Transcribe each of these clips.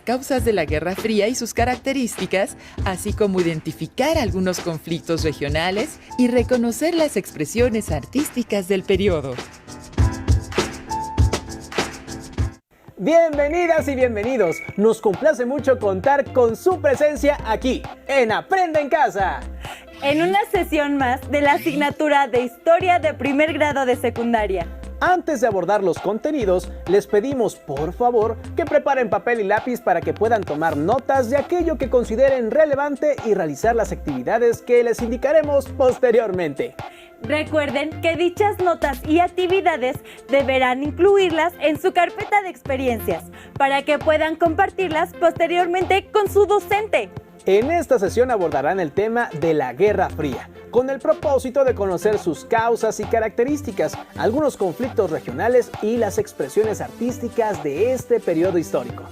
causas de la Guerra Fría y sus características, así como identificar algunos conflictos regionales y reconocer las expresiones artísticas del periodo. Bienvenidas y bienvenidos. Nos complace mucho contar con su presencia aquí, en Aprende en Casa. En una sesión más de la asignatura de Historia de primer grado de secundaria. Antes de abordar los contenidos, les pedimos por favor que preparen papel y lápiz para que puedan tomar notas de aquello que consideren relevante y realizar las actividades que les indicaremos posteriormente. Recuerden que dichas notas y actividades deberán incluirlas en su carpeta de experiencias para que puedan compartirlas posteriormente con su docente. En esta sesión abordarán el tema de la Guerra Fría, con el propósito de conocer sus causas y características, algunos conflictos regionales y las expresiones artísticas de este periodo histórico.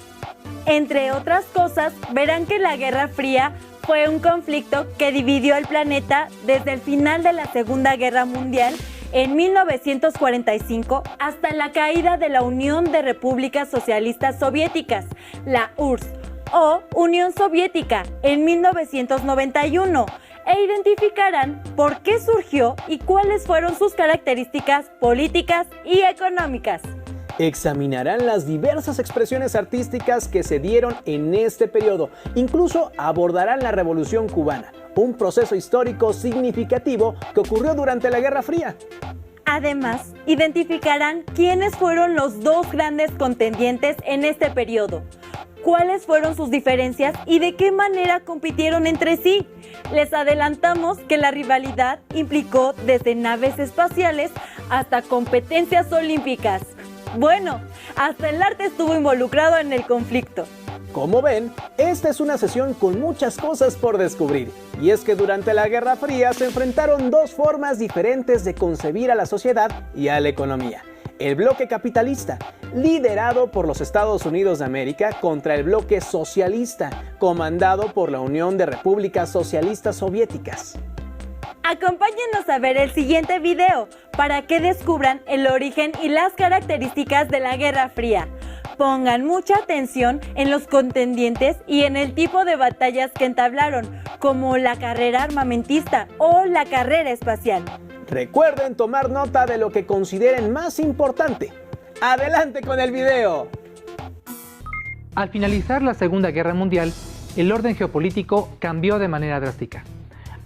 Entre otras cosas, verán que la Guerra Fría fue un conflicto que dividió el planeta desde el final de la Segunda Guerra Mundial en 1945 hasta la caída de la Unión de Repúblicas Socialistas Soviéticas, la URSS, o Unión Soviética, en 1991, e identificarán por qué surgió y cuáles fueron sus características políticas y económicas. Examinarán las diversas expresiones artísticas que se dieron en este periodo. Incluso abordarán la Revolución Cubana, un proceso histórico significativo que ocurrió durante la Guerra Fría. Además, identificarán quiénes fueron los dos grandes contendientes en este periodo, cuáles fueron sus diferencias y de qué manera compitieron entre sí. Les adelantamos que la rivalidad implicó desde naves espaciales hasta competencias olímpicas. Bueno, hasta el arte estuvo involucrado en el conflicto. Como ven, esta es una sesión con muchas cosas por descubrir. Y es que durante la Guerra Fría se enfrentaron dos formas diferentes de concebir a la sociedad y a la economía. El bloque capitalista, liderado por los Estados Unidos de América, contra el bloque socialista, comandado por la Unión de Repúblicas Socialistas Soviéticas. Acompáñenos a ver el siguiente video para que descubran el origen y las características de la Guerra Fría. Pongan mucha atención en los contendientes y en el tipo de batallas que entablaron, como la carrera armamentista o la carrera espacial. Recuerden tomar nota de lo que consideren más importante. ¡Adelante con el video! Al finalizar la Segunda Guerra Mundial, el orden geopolítico cambió de manera drástica.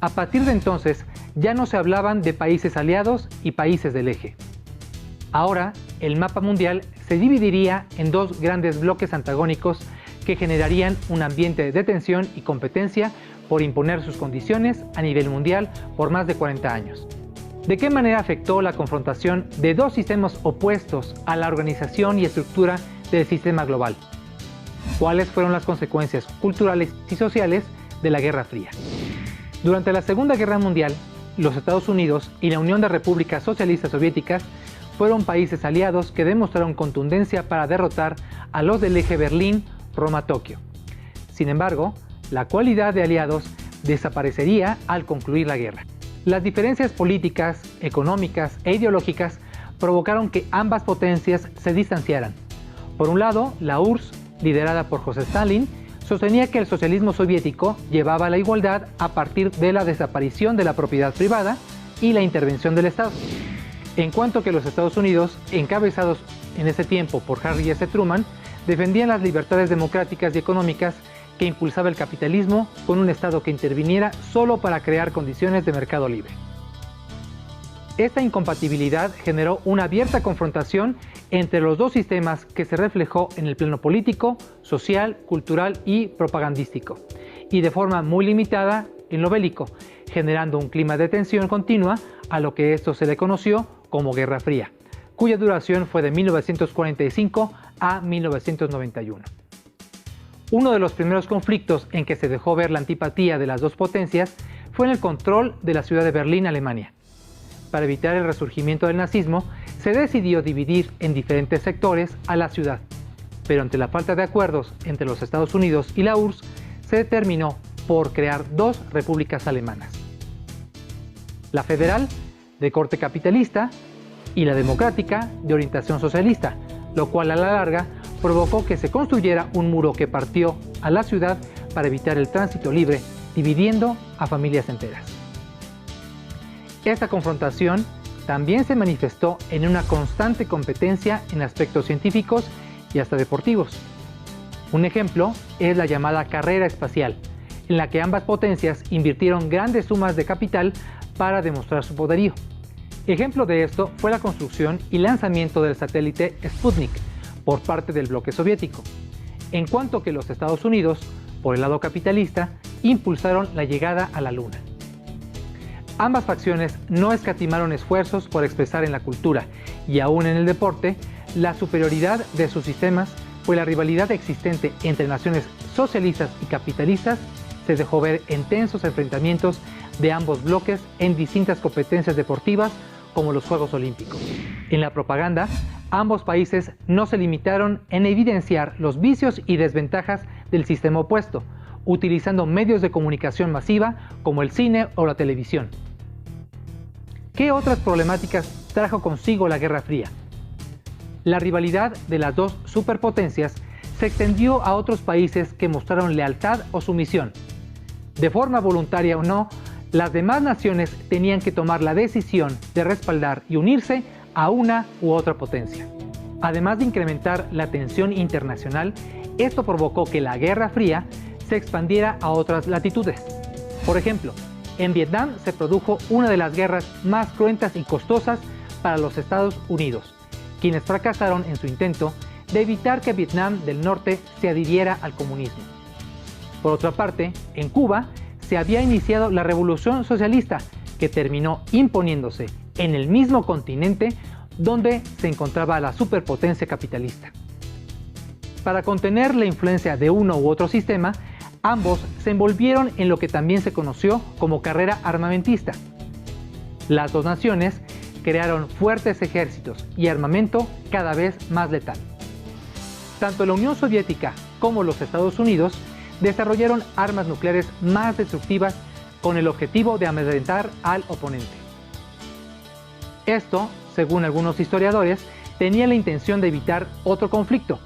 A partir de entonces, ya no se hablaban de países aliados y países del eje. Ahora, el mapa mundial se dividiría en dos grandes bloques antagónicos que generarían un ambiente de tensión y competencia por imponer sus condiciones a nivel mundial por más de 40 años. ¿De qué manera afectó la confrontación de dos sistemas opuestos a la organización y estructura del sistema global? ¿Cuáles fueron las consecuencias culturales y sociales de la Guerra Fría? Durante la Segunda Guerra Mundial, los Estados Unidos y la Unión de Repúblicas Socialistas Soviéticas fueron países aliados que demostraron contundencia para derrotar a los del eje Berlín-Roma-Tokio. Sin embargo, la cualidad de aliados desaparecería al concluir la guerra. Las diferencias políticas, económicas e ideológicas provocaron que ambas potencias se distanciaran. Por un lado, la URSS, liderada por José Stalin, sostenía que el socialismo soviético llevaba a la igualdad a partir de la desaparición de la propiedad privada y la intervención del Estado. En cuanto que los Estados Unidos, encabezados en ese tiempo por Harry S. Truman, defendían las libertades democráticas y económicas que impulsaba el capitalismo con un Estado que interviniera solo para crear condiciones de mercado libre. Esta incompatibilidad generó una abierta confrontación entre los dos sistemas que se reflejó en el plano político, social, cultural y propagandístico, y de forma muy limitada en lo bélico, generando un clima de tensión continua a lo que esto se le conoció como Guerra Fría, cuya duración fue de 1945 a 1991. Uno de los primeros conflictos en que se dejó ver la antipatía de las dos potencias fue en el control de la ciudad de Berlín, Alemania. Para evitar el resurgimiento del nazismo, se decidió dividir en diferentes sectores a la ciudad, pero ante la falta de acuerdos entre los Estados Unidos y la URSS, se determinó por crear dos repúblicas alemanas: la federal, de corte capitalista, y la democrática, de orientación socialista, lo cual a la larga provocó que se construyera un muro que partió a la ciudad para evitar el tránsito libre, dividiendo a familias enteras. Esta confrontación también se manifestó en una constante competencia en aspectos científicos y hasta deportivos. Un ejemplo es la llamada carrera espacial, en la que ambas potencias invirtieron grandes sumas de capital para demostrar su poderío. Ejemplo de esto fue la construcción y lanzamiento del satélite Sputnik por parte del bloque soviético, en cuanto que los Estados Unidos, por el lado capitalista, impulsaron la llegada a la Luna. Ambas facciones no escatimaron esfuerzos por expresar en la cultura y aún en el deporte la superioridad de sus sistemas, pues la rivalidad existente entre naciones socialistas y capitalistas se dejó ver en tensos enfrentamientos de ambos bloques en distintas competencias deportivas como los Juegos Olímpicos. En la propaganda, ambos países no se limitaron en evidenciar los vicios y desventajas del sistema opuesto, utilizando medios de comunicación masiva como el cine o la televisión. ¿Qué otras problemáticas trajo consigo la Guerra Fría? La rivalidad de las dos superpotencias se extendió a otros países que mostraron lealtad o sumisión. De forma voluntaria o no, las demás naciones tenían que tomar la decisión de respaldar y unirse a una u otra potencia. Además de incrementar la tensión internacional, esto provocó que la Guerra Fría se expandiera a otras latitudes. Por ejemplo, en Vietnam se produjo una de las guerras más cruentas y costosas para los Estados Unidos, quienes fracasaron en su intento de evitar que Vietnam del Norte se adhiriera al comunismo. Por otra parte, en Cuba se había iniciado la Revolución Socialista, que terminó imponiéndose en el mismo continente donde se encontraba la superpotencia capitalista. Para contener la influencia de uno u otro sistema, ambos se envolvieron en lo que también se conoció como carrera armamentista. Las dos naciones crearon fuertes ejércitos y armamento cada vez más letal. Tanto la Unión Soviética como los Estados Unidos desarrollaron armas nucleares más destructivas con el objetivo de amedrentar al oponente. Esto, según algunos historiadores, tenía la intención de evitar otro conflicto,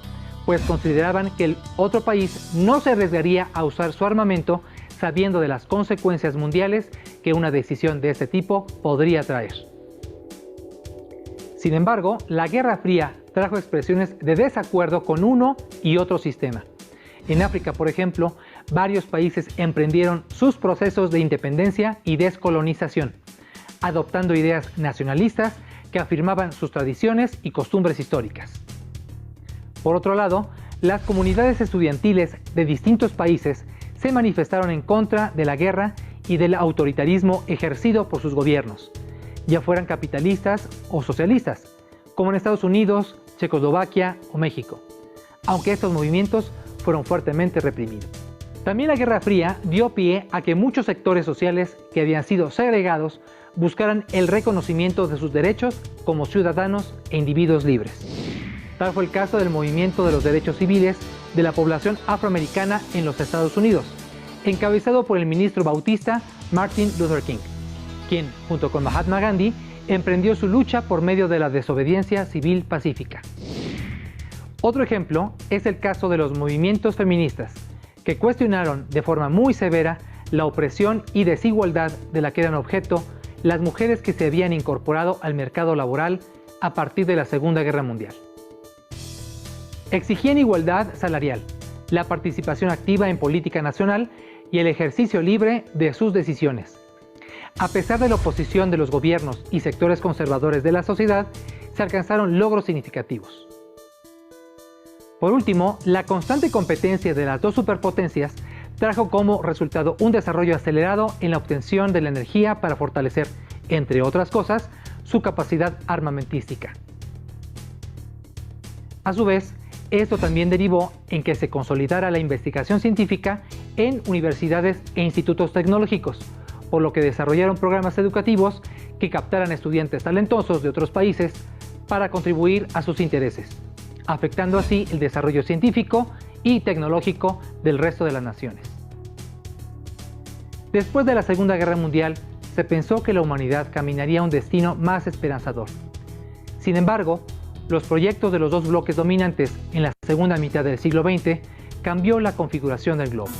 pues consideraban que el otro país no se arriesgaría a usar su armamento sabiendo de las consecuencias mundiales que una decisión de este tipo podría traer. Sin embargo, la Guerra Fría trajo expresiones de desacuerdo con uno y otro sistema. En África, por ejemplo, varios países emprendieron sus procesos de independencia y descolonización, adoptando ideas nacionalistas que afirmaban sus tradiciones y costumbres históricas. Por otro lado, las comunidades estudiantiles de distintos países se manifestaron en contra de la guerra y del autoritarismo ejercido por sus gobiernos, ya fueran capitalistas o socialistas, como en Estados Unidos, Checoslovaquia o México, aunque estos movimientos fueron fuertemente reprimidos. También la Guerra Fría dio pie a que muchos sectores sociales que habían sido segregados buscaran el reconocimiento de sus derechos como ciudadanos e individuos libres. Tal fue el caso del movimiento de los derechos civiles de la población afroamericana en los Estados Unidos, encabezado por el ministro bautista Martin Luther King, quien, junto con Mahatma Gandhi, emprendió su lucha por medio de la desobediencia civil pacífica. Otro ejemplo es el caso de los movimientos feministas, que cuestionaron de forma muy severa la opresión y desigualdad de la que eran objeto las mujeres que se habían incorporado al mercado laboral a partir de la Segunda Guerra Mundial. Exigían igualdad salarial, la participación activa en política nacional y el ejercicio libre de sus decisiones. A pesar de la oposición de los gobiernos y sectores conservadores de la sociedad, se alcanzaron logros significativos. Por último, la constante competencia de las dos superpotencias trajo como resultado un desarrollo acelerado en la obtención de la energía para fortalecer, entre otras cosas, su capacidad armamentística. A su vez, esto también derivó en que se consolidara la investigación científica en universidades e institutos tecnológicos, por lo que desarrollaron programas educativos que captaran estudiantes talentosos de otros países para contribuir a sus intereses, afectando así el desarrollo científico y tecnológico del resto de las naciones. Después de la Segunda Guerra Mundial, se pensó que la humanidad caminaría a un destino más esperanzador. Sin embargo, los proyectos de los dos bloques dominantes en la segunda mitad del siglo XX cambió la configuración del globo.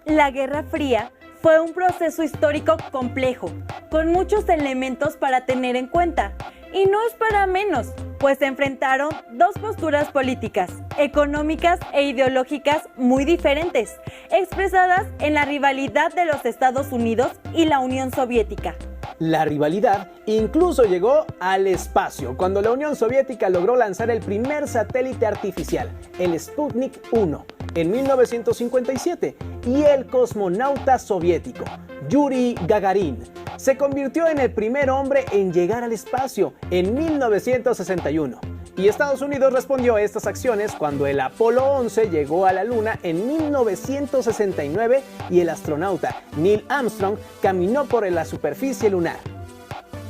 La Guerra Fría fue un proceso histórico complejo, con muchos elementos para tener en cuenta. Y no es para menos, pues se enfrentaron dos posturas políticas, económicas e ideológicas muy diferentes, expresadas en la rivalidad de los Estados Unidos y la Unión Soviética. La rivalidad incluso llegó al espacio, cuando la Unión Soviética logró lanzar el primer satélite artificial, el Sputnik 1, en 1957, y el cosmonauta soviético, Yuri Gagarin, se convirtió en el primer hombre en llegar al espacio en 1961. Y Estados Unidos respondió a estas acciones cuando el Apolo 11 llegó a la Luna en 1969 y el astronauta Neil Armstrong caminó por la superficie lunar.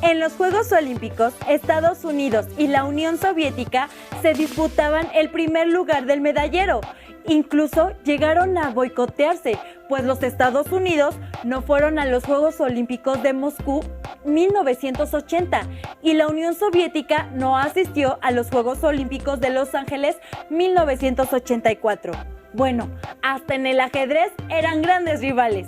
En los Juegos Olímpicos, Estados Unidos y la Unión Soviética se disputaban el primer lugar del medallero. Incluso llegaron a boicotearse, pues los Estados Unidos no fueron a los Juegos Olímpicos de Moscú 1980 y la Unión Soviética no asistió a los Juegos Olímpicos de Los Ángeles 1984. Bueno, hasta en el ajedrez eran grandes rivales.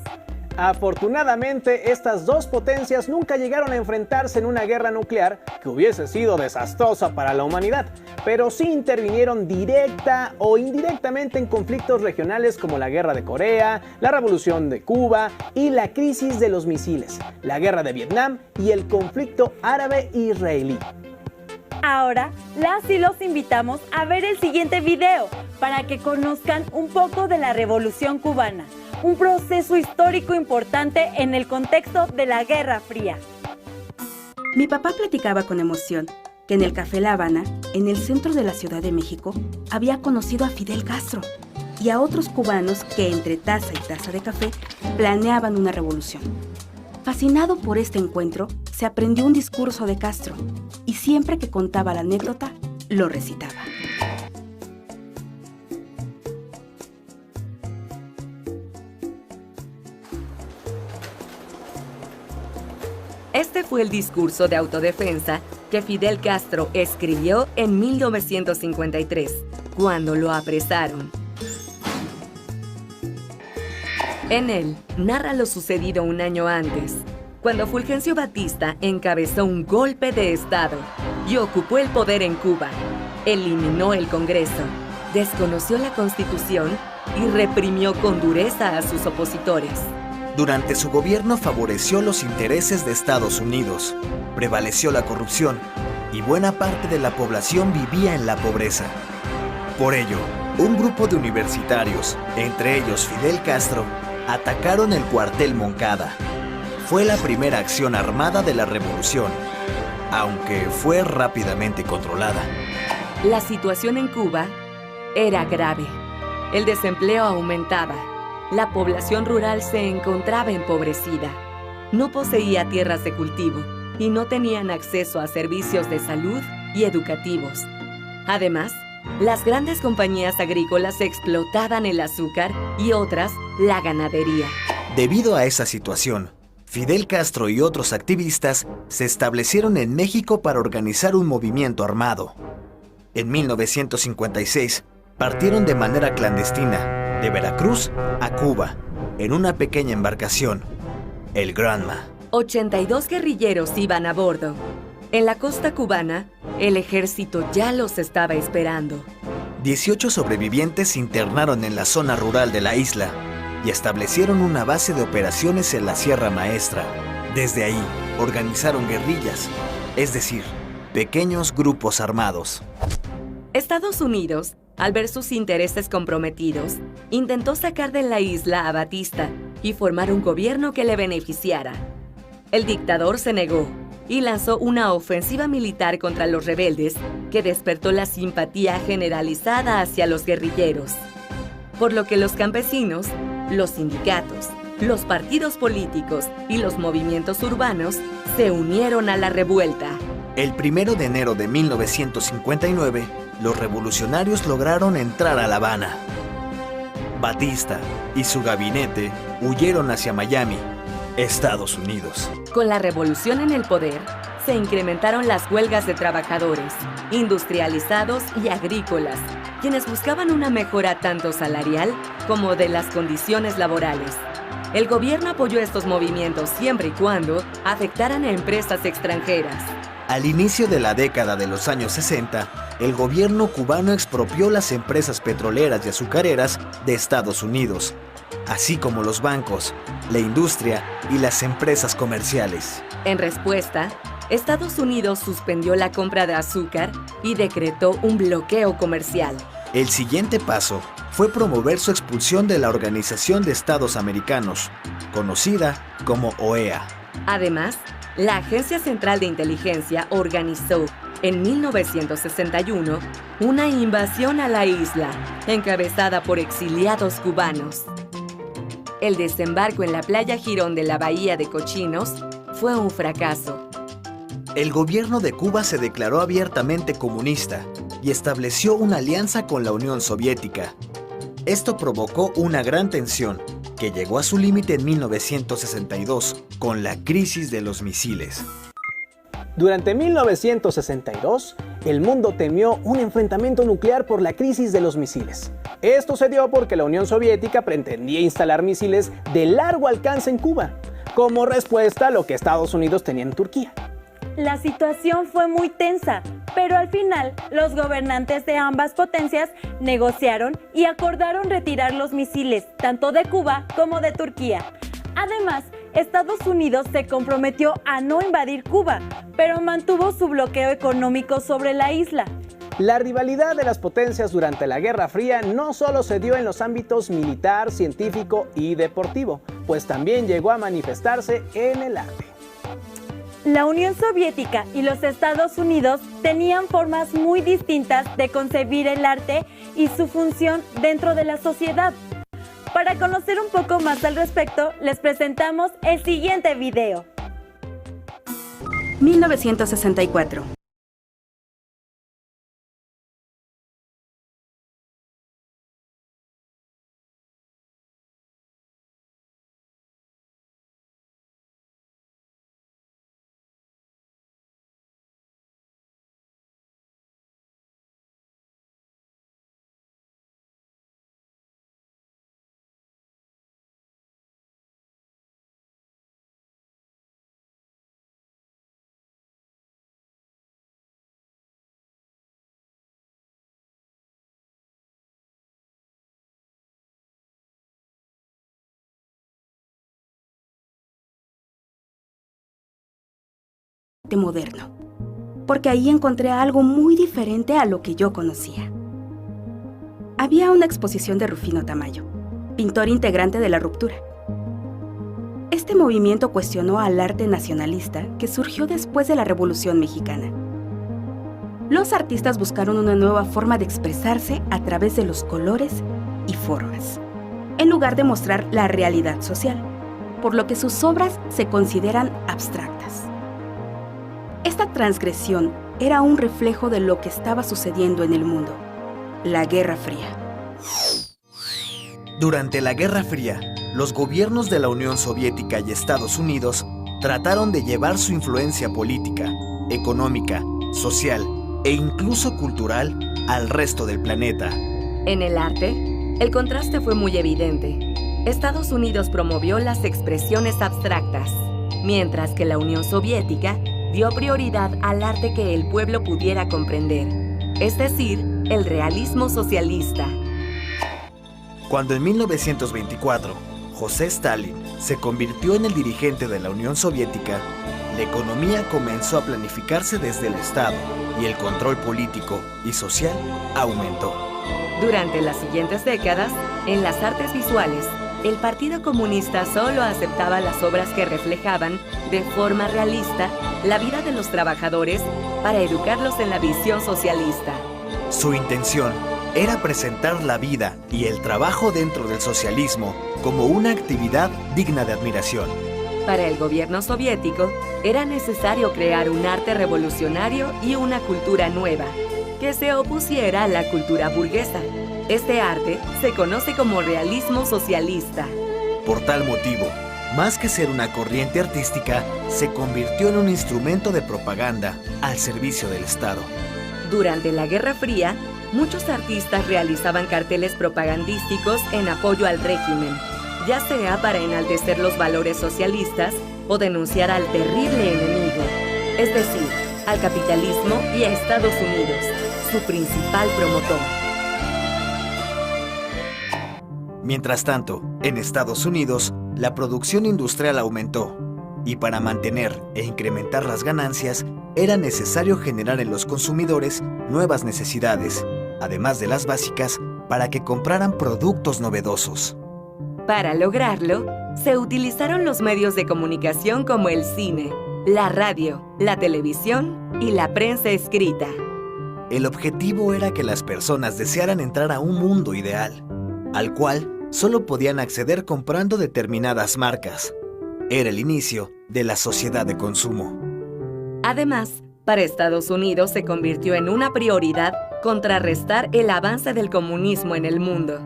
Afortunadamente, estas dos potencias nunca llegaron a enfrentarse en una guerra nuclear que hubiese sido desastrosa para la humanidad, pero sí intervinieron directa o indirectamente en conflictos regionales como la Guerra de Corea, la Revolución de Cuba y la crisis de los misiles, la Guerra de Vietnam y el conflicto árabe-israelí. Ahora, las y los invitamos a ver el siguiente video para que conozcan un poco de la Revolución Cubana, un proceso histórico importante en el contexto de la Guerra Fría. Mi papá platicaba con emoción que en el Café La Habana, en el centro de la Ciudad de México, había conocido a Fidel Castro y a otros cubanos que entre taza y taza de café planeaban una revolución. Fascinado por este encuentro, se aprendió un discurso de Castro y siempre que contaba la anécdota, lo recitaba. Este fue el discurso de autodefensa que Fidel Castro escribió en 1953, cuando lo apresaron. En él, narra lo sucedido un año antes, cuando Fulgencio Batista encabezó un golpe de Estado y ocupó el poder en Cuba, eliminó el Congreso, desconoció la Constitución y reprimió con dureza a sus opositores. Durante su gobierno favoreció los intereses de Estados Unidos, prevaleció la corrupción y buena parte de la población vivía en la pobreza. Por ello, un grupo de universitarios, entre ellos Fidel Castro, atacaron el cuartel Moncada. Fue la primera acción armada de la revolución, aunque fue rápidamente controlada. La situación en Cuba era grave. El desempleo aumentaba. La población rural se encontraba empobrecida. No poseía tierras de cultivo y no tenían acceso a servicios de salud y educativos. Además, las grandes compañías agrícolas explotaban el azúcar y otras la ganadería. Debido a esa situación, Fidel Castro y otros activistas se establecieron en México para organizar un movimiento armado. En 1956, partieron de manera clandestina de Veracruz a Cuba, en una pequeña embarcación, el Granma. 82 guerrilleros iban a bordo. En la costa cubana, el ejército ya los estaba esperando. 18 sobrevivientes se internaron en la zona rural de la isla y establecieron una base de operaciones en la Sierra Maestra. Desde ahí, organizaron guerrillas, es decir, pequeños grupos armados. Estados Unidos, al ver sus intereses comprometidos, intentó sacar de la isla a Batista y formar un gobierno que le beneficiara. El dictador se negó y lanzó una ofensiva militar contra los rebeldes que despertó la simpatía generalizada hacia los guerrilleros. Por lo que los campesinos, los sindicatos, los partidos políticos y los movimientos urbanos se unieron a la revuelta. El 1 de enero de 1959, los revolucionarios lograron entrar a La Habana. Batista y su gabinete huyeron hacia Miami, Estados Unidos. Con la revolución en el poder, se incrementaron las huelgas de trabajadores, industrializados y agrícolas, quienes buscaban una mejora tanto salarial como de las condiciones laborales. El gobierno apoyó estos movimientos siempre y cuando afectaran a empresas extranjeras. Al inicio de la década de los años 60, el gobierno cubano expropió las empresas petroleras y azucareras de Estados Unidos, así como los bancos, la industria y las empresas comerciales. En respuesta, Estados Unidos suspendió la compra de azúcar y decretó un bloqueo comercial. El siguiente paso fue promover su expulsión de la Organización de Estados Americanos, conocida como OEA. Además, la Agencia Central de Inteligencia organizó en 1961 una invasión a la isla, encabezada por exiliados cubanos. El desembarco en la playa Girón de la Bahía de Cochinos fue un fracaso. El gobierno de Cuba se declaró abiertamente comunista y estableció una alianza con la Unión Soviética. Esto provocó una gran tensión que llegó a su límite en 1962 con la crisis de los misiles. Durante 1962, el mundo temió un enfrentamiento nuclear por la crisis de los misiles. Esto se dio porque la Unión Soviética pretendía instalar misiles de largo alcance en Cuba, como respuesta a lo que Estados Unidos tenía en Turquía. La situación fue muy tensa, pero al final los gobernantes de ambas potencias negociaron y acordaron retirar los misiles tanto de Cuba como de Turquía. Además, Estados Unidos se comprometió a no invadir Cuba, pero mantuvo su bloqueo económico sobre la isla. La rivalidad de las potencias durante la Guerra Fría no solo se dio en los ámbitos militar, científico y deportivo, pues también llegó a manifestarse en el arte. La Unión Soviética y los Estados Unidos tenían formas muy distintas de concebir el arte y su función dentro de la sociedad. Para conocer un poco más al respecto, les presentamos el siguiente video. 1964. Moderno, porque ahí encontré algo muy diferente a lo que yo conocía. Había una exposición de Rufino Tamayo, pintor integrante de La Ruptura. Este movimiento cuestionó al arte nacionalista que surgió después de la Revolución Mexicana. Los artistas buscaron una nueva forma de expresarse a través de los colores y formas, en lugar de mostrar la realidad social, por lo que sus obras se consideran abstractas. Esta transgresión era un reflejo de lo que estaba sucediendo en el mundo, la Guerra Fría. Durante la Guerra Fría, los gobiernos de la Unión Soviética y Estados Unidos trataron de llevar su influencia política, económica, social e incluso cultural al resto del planeta. En el arte, el contraste fue muy evidente. Estados Unidos promovió las expresiones abstractas, mientras que la Unión Soviética dio prioridad al arte que el pueblo pudiera comprender, es decir, el realismo socialista. Cuando en 1924, José Stalin se convirtió en el dirigente de la Unión Soviética, la economía comenzó a planificarse desde el Estado y el control político y social aumentó. Durante las siguientes décadas, en las artes visuales, el Partido Comunista solo aceptaba las obras que reflejaban de forma realista la vida de los trabajadores para educarlos en la visión socialista. Su intención era presentar la vida y el trabajo dentro del socialismo como una actividad digna de admiración. Para el gobierno soviético, era necesario crear un arte revolucionario y una cultura nueva, que se opusiera a la cultura burguesa. Este arte se conoce como realismo socialista. Por tal motivo, más que ser una corriente artística, se convirtió en un instrumento de propaganda al servicio del Estado. Durante la Guerra Fría, muchos artistas realizaban carteles propagandísticos en apoyo al régimen, ya sea para enaltecer los valores socialistas o denunciar al terrible enemigo, es decir, al capitalismo y a Estados Unidos, su principal promotor. Mientras tanto, en Estados Unidos, la producción industrial aumentó, y para mantener e incrementar las ganancias, era necesario generar en los consumidores nuevas necesidades, además de las básicas, para que compraran productos novedosos. Para lograrlo, se utilizaron los medios de comunicación como el cine, la radio, la televisión y la prensa escrita. El objetivo era que las personas desearan entrar a un mundo ideal, al cual solo podían acceder comprando determinadas marcas. Era el inicio de la sociedad de consumo. Además, para Estados Unidos se convirtió en una prioridad contrarrestar el avance del comunismo en el mundo.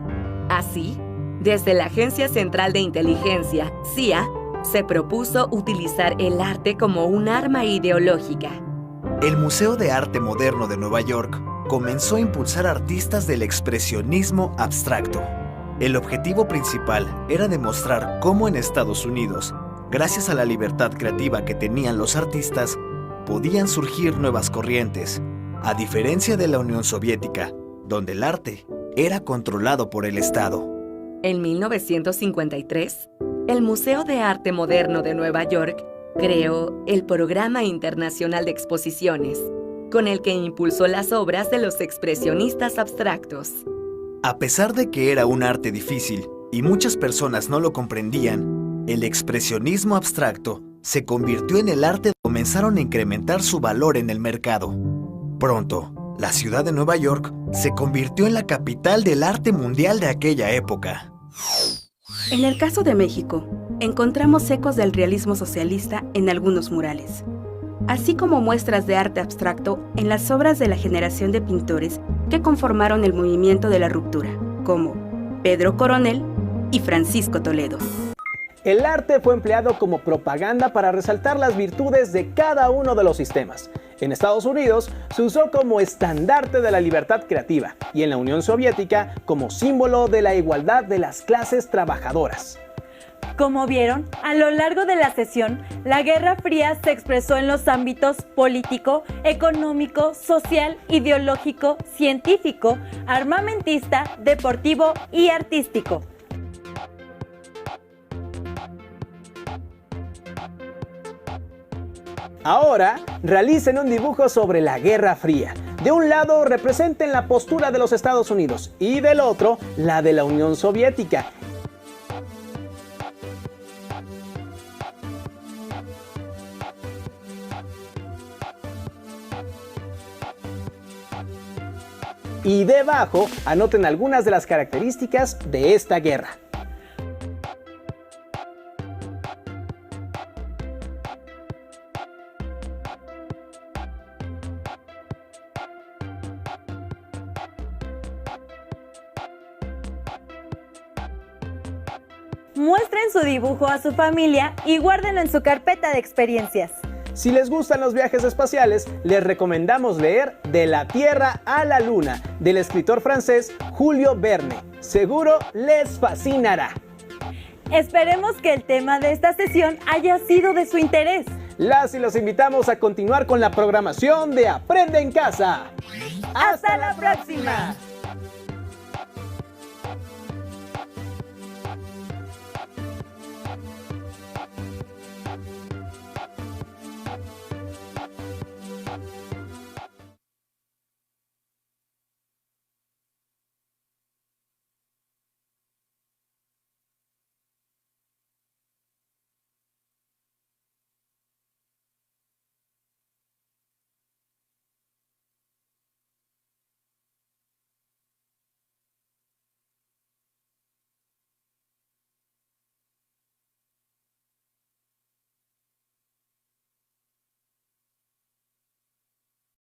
Así, desde la Agencia Central de Inteligencia, CIA, se propuso utilizar el arte como un arma ideológica. El Museo de Arte Moderno de Nueva York comenzó a impulsar artistas del expresionismo abstracto. El objetivo principal era demostrar cómo en Estados Unidos, gracias a la libertad creativa que tenían los artistas, podían surgir nuevas corrientes, a diferencia de la Unión Soviética, donde el arte era controlado por el Estado. En 1953, el Museo de Arte Moderno de Nueva York creó el Programa Internacional de Exposiciones, con el que impulsó las obras de los expresionistas abstractos. A pesar de que era un arte difícil y muchas personas no lo comprendían, el expresionismo abstracto se convirtió en el arte. Comenzaron a incrementar su valor en el mercado. Pronto, la ciudad de Nueva York se convirtió en la capital del arte mundial de aquella época. En el caso de México, encontramos ecos del realismo socialista en algunos murales, así como muestras de arte abstracto en las obras de la generación de pintores que conformaron el movimiento de la ruptura, como Pedro Coronel y Francisco Toledo. El arte fue empleado como propaganda para resaltar las virtudes de cada uno de los sistemas. En Estados Unidos se usó como estandarte de la libertad creativa y en la Unión Soviética como símbolo de la igualdad de las clases trabajadoras. Como vieron, a lo largo de la sesión, la Guerra Fría se expresó en los ámbitos político, económico, social, ideológico, científico, armamentista, deportivo y artístico. Ahora, realicen un dibujo sobre la Guerra Fría. De un lado representen la postura de los Estados Unidos y del otro la de la Unión Soviética. Y debajo anoten algunas de las características de esta guerra. Muestren su dibujo a su familia y guárdenlo en su carpeta de experiencias. Si les gustan los viajes espaciales, les recomendamos leer De la Tierra a la Luna, del escritor francés Julio Verne. Seguro les fascinará. Esperemos que el tema de esta sesión haya sido de su interés. Las y los invitamos a continuar con la programación de Aprende en Casa. ¡Hasta la próxima!